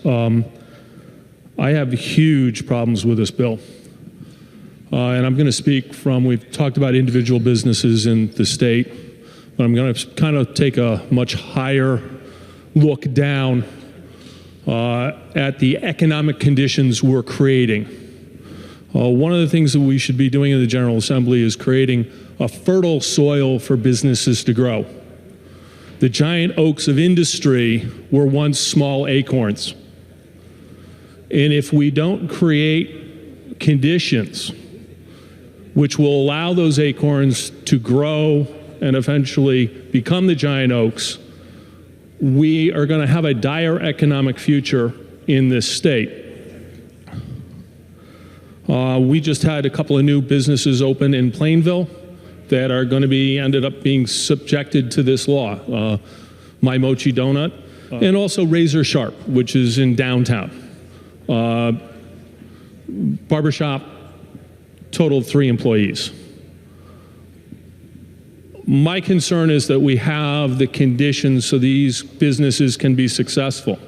I have huge problems with this bill. And I'm going to speak from, we've talked about individual businesses in the state, but I'm going to kind of take a much higher look down at the economic conditions we're creating. One of the things that we should be doing in the General Assembly is creating a fertile soil for businesses to grow. The giant oaks of industry were once small acorns. And if we don't create conditions which will allow those acorns to grow and eventually become the giant oaks, we are going to have a dire economic future in this state. We just had a couple of new businesses open in Plainville that are going to be ended up being subjected to this law. My Mochi Donut and also Razor Sharp, which is in downtown. Barbershop, total of 3 employees. My concern is that we have the conditions so these businesses can be successful.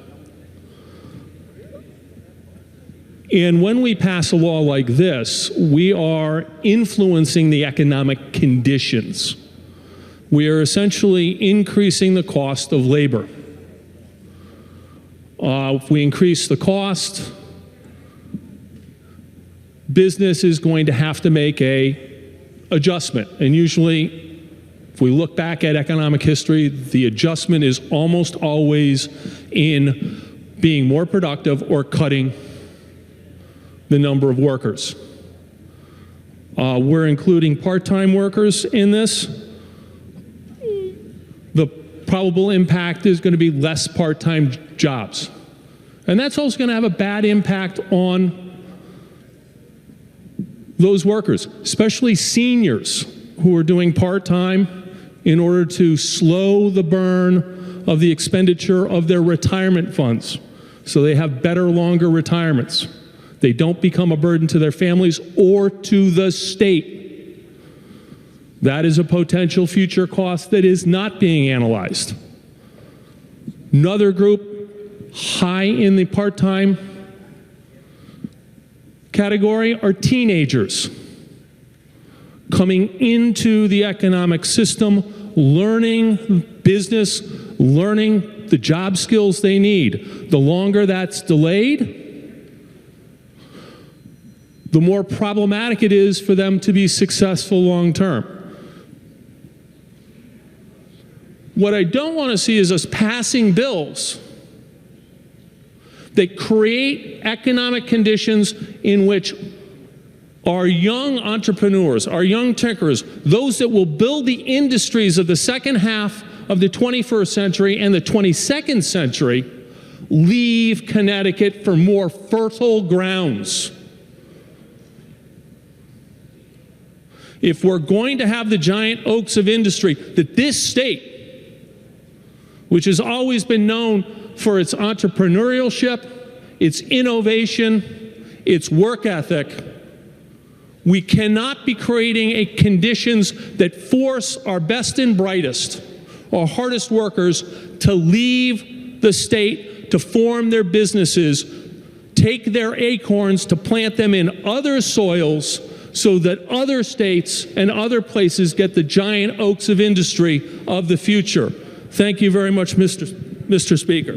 And when we pass a law like this, we are influencing the economic conditions. We are essentially increasing the cost of labor. If we increase the cost, business is going to have to make an adjustment. And usually, if we look back at economic history, the adjustment is almost always in being more productive or cutting the number of workers. We're including part-time workers in this. The probable impact is going to be less part-time jobs. And that's also going to have a bad impact on those workers, especially seniors who are doing part-time in order to slow the burn of the expenditure of their retirement funds so they have better, longer retirements. They don't become a burden to their families or to the state. That is a potential future cost that is not being analyzed. Another group high in the part-time category are teenagers coming into the economic system, learning business, learning the job skills they need. The longer that's delayed, the more problematic it is for them to be successful long term. What I don't want to see is us passing bills that create economic conditions in which our young entrepreneurs, our young tinkers, those that will build the industries of the second half of the 21st century and the 22nd century, leave Connecticut for more fertile grounds. If we're going to have the giant oaks of industry that this state, which has always been known for its entrepreneurship, its innovation, its work ethic, we cannot be creating conditions that force our best and brightest, our hardest workers to leave the state to form their businesses, take their acorns to plant them in other soils so that other states and other places get the giant oaks of industry of the future. Thank you very much, Mr. Speaker.